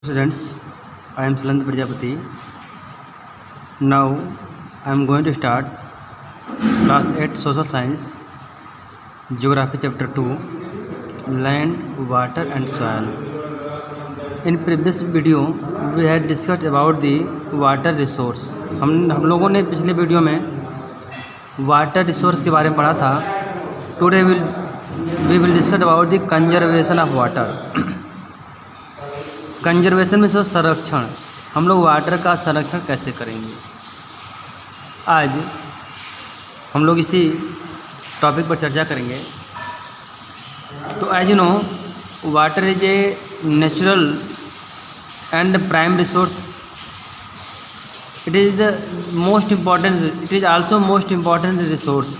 Students, I am Salant Prajapati. Now I am going to start class 8 social science, geography chapter 2, land, water and soil. In previous video we had discussed about the water resource. हम लोगों ने पिछले video में water resource के बारे में पढ़ा था. Today we will discuss about the conservation of water. Conservation में संरक्षण, हम लोग वाटर का संरक्षण कैसे करेंगे. आज हम लोग इसी टॉपिक पर चर्चा करेंगे. तो as you know, water is a natural and prime resource. It is the most important, it is also most important resource.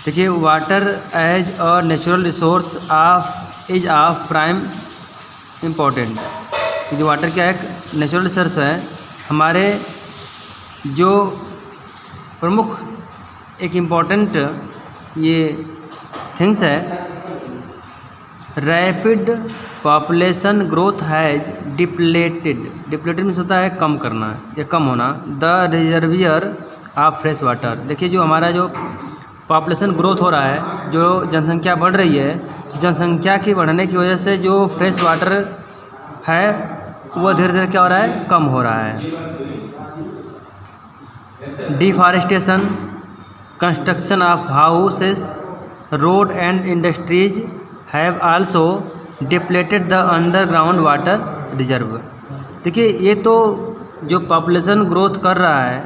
देखिए, water as a natural resource is of prime important. जो water क्या एक natural resource है, हमारे जो प्रमुख एक important ये थिंग्स है. Rapid population growth has depleted means होता है कम करना या कम होना the reservoir of fresh water. देखिए, जो हमारा जो पॉपुलेशन ग्रोथ हो रहा है, जो जनसंख्या बढ़ रही है, जनसंख्या की बढ़ने की वजह से जो फ्रेश वाटर है वो धीरे धीरे क्या हो रहा है, कम हो रहा है. Deforestation, construction of houses, road and industries have also depleted the underground water reserve. देखिए, ये तो जो पॉपुलेशन ग्रोथ कर रहा है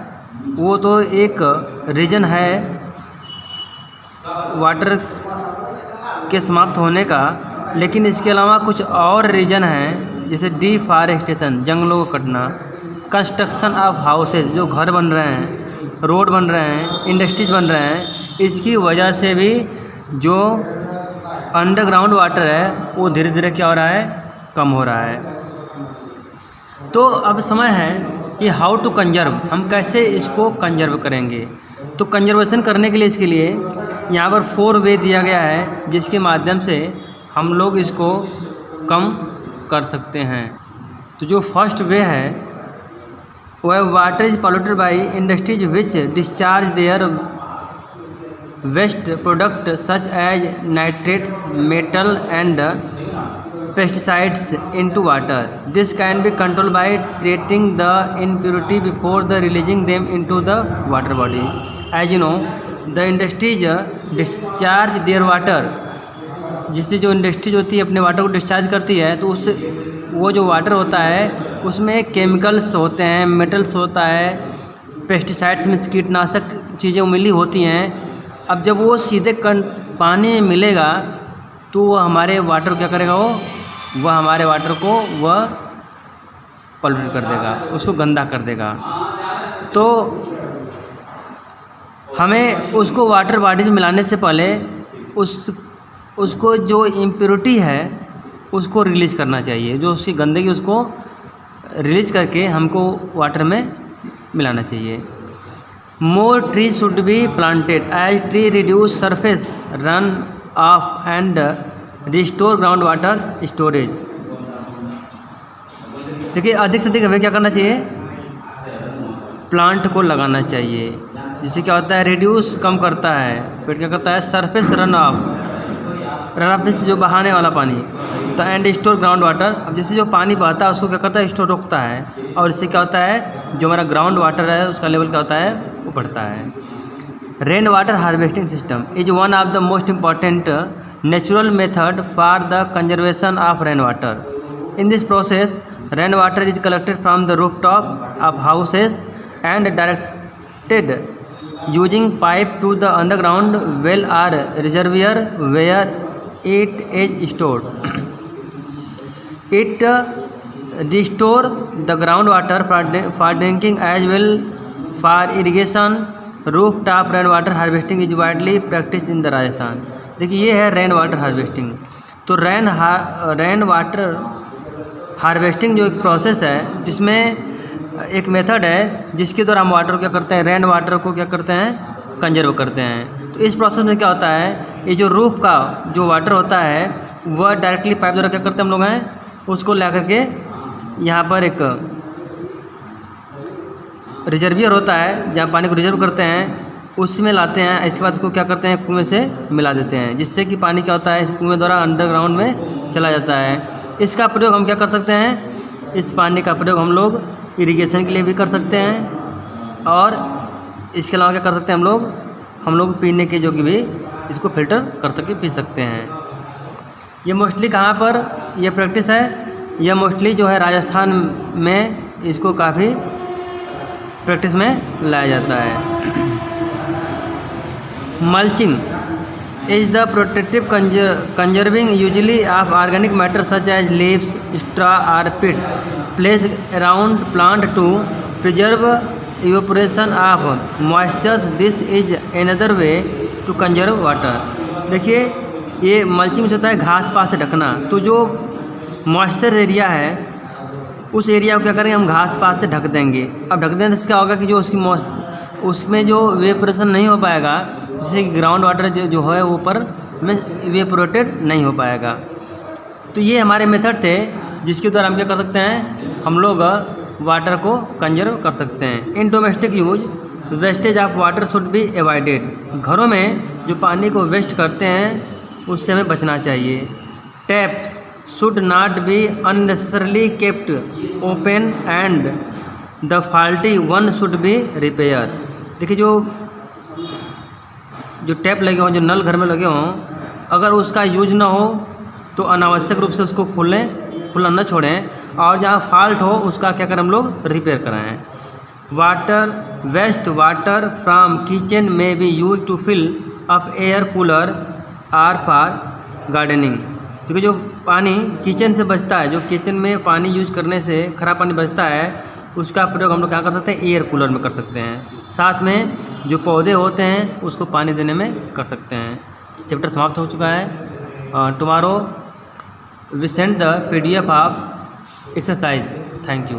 वो तो एक रीजन है वाटर के समाप्त होने का, लेकिन इसके अलावा कुछ और रीजन हैं, जैसे डिफॉरेस्टेशन जंगलों को कटना, कंस्ट्रक्शन ऑफ हाउसेज जो घर बन रहे हैं, रोड बन रहे हैं, इंडस्ट्रीज बन रहे हैं, इसकी वजह से भी जो अंडरग्राउंड वाटर है वो धीरे धीरे क्या हो रहा है, कम हो रहा है. तो अब समय है कि हाउ टू कंजर्व, हम कैसे इसको कंजर्व करेंगे. तो कंजर्वेशन करने के लिए इसके लिए यहाँ पर 4 वे दिया गया है, जिसके माध्यम से हम लोग इसको कम कर सकते हैं. तो जो फर्स्ट वे है वह water is polluted by industries which discharge their waste product such as nitrates, metal and pesticides into water. This can be control by treating the impurity before the releasing them into the water body. As you know, the industries discharge their water, जिससे जो industries होती है अपने water को discharge करती है, तो उससे वो जो वाटर होता है उसमें केमिकल्स होते हैं, मेटल्स होता है, पेस्टिसाइड्स में कीटनाशक चीज़ें मिली होती हैं. अब जब वो सीधे पानी में मिलेगा तो वो हमारे वाटर को क्या करेगा, वह हमारे वाटर को वह पॉल्यूट कर देगा, उसको गंदा कर देगा. तो हमें उसको वाटर बॉडी में मिलाने से पहले उसको जो इम्प्योरिटी है उसको रिलीज़ करना चाहिए, जो उसकी गंदगी उसको रिलीज़ करके हमको वाटर में मिलाना चाहिए. More trees should be planted as tree reduce surface run off and restore ground water storage. देखिए, अधिक से अधिक हमें क्या करना चाहिए, प्लांट को लगाना चाहिए, जिससे क्या होता है, रिड्यूस कम करता है, फिर क्या करता है, सरफेस रन ऑफ से जो बहाने वाला पानी, तो एंड स्टोर ग्राउंड वाटर. अब जैसे जो पानी बहता है उसको क्या करता है, स्टोर रोकता है, और इससे क्या होता है, जो हमारा ग्राउंड वाटर है उसका लेवल क्या होता है, वो बढ़ता है. Rain water harvesting system is one of the most important natural method for the conservation of rain water. In this process rain water is collected from the roof top of houses and directed using pipe to the underground well or reservoir where it is stored. It restore the groundwater for drinking as well for irrigation. Rooftop rainwater harvesting is widely practiced in the Rajasthan. देखिए, ये है rain water harvesting. तो rain water harvesting जो एक process है, जिसमें एक method है जिसके द्वारा हम वाटर को क्या करते हैं, रेन वाटर को क्या करते हैं, कंजर्व करते हैं. तो इस प्रोसेस में क्या होता है, ये जो रूफ का जो वाटर होता है वह डायरेक्टली पाइप द्वारा क्या करते हैं हम लोग हैं, उसको ला करके यहाँ पर एक रिजर्वियर होता है जहाँ पानी को रिजर्व करते हैं, उसमें लाते हैं। इसके बाद उसको क्या करते हैं, कुएं से मिला देते हैं, जिससे कि पानी क्या होता है, इस कुएं द्वारा अंडरग्राउंड में चला जाता है। इसका प्रयोग हम क्या कर सकते हैं, इस पानी का प्रयोग हम लोग इरिगेशन के लिए भी कर सकते हैं, और इसके अलावा क्या कर सकते हैं, हम लोग पीने के जो कि भी इसको फिल्टर कर सके पी सकते हैं। ये मोस्टली कहाँ पर ये प्रैक्टिस है, यह मोस्टली जो है राजस्थान में इसको काफ़ी प्रैक्टिस में लाया जाता है। Mulching is the protective conserving usually of organic matter such as leaves, straw और pit place around plant to preserve evaporation of moisture. This is another way to conserve water. देखिए ये मल्चिंग में होता है घास पात से ढकना। तो जो मॉइस्चर एरिया है उस एरिया को क्या करेंगे, हम घास पात से ढक देंगे। अब ढक देने से क्या होगा कि जो उसमें जो वेपोरेशन नहीं हो पाएगा, जैसे कि ग्राउंड वाटर जो है वो ऊपर में वेपोरेटेड नहीं हो पाएगा। तो ये हमारे मेथड थे जिसके द्वारा हम क्या कर सकते हैं, हम लोग वाटर को कंजर्व कर सकते हैं। In domestic use wastage of water should be avoided. घरों में जो पानी को वेस्ट करते हैं उससे हमें बचना चाहिए। Taps should not be unnecessarily kept open and the faulty one should be repaired। देखिए जो टैप लगे हों, जो नल घर में लगे हों, अगर उसका यूज ना हो तो अनावश्यक रूप से उसको खुला न छोड़ें, और जहाँ फॉल्ट हो उसका क्या करें, हम लोग रिपेयर कराएं। Water waste water from kitchen में be use to fill up air cooler or for gardening. क्योंकि जो पानी किचन से बचता है, जो किचन में पानी यूज़ करने से खराब पानी बचता है, उसका प्रयोग हम लोग क्या कर सकते हैं, एयर कूलर में कर सकते हैं। साथ में जो पौधे होते हैं उसको पानी देने में कर सकते हैं। चैप्टर समाप्त हो चुका है। Tomorrow we send the PDF of exercise. Thank you.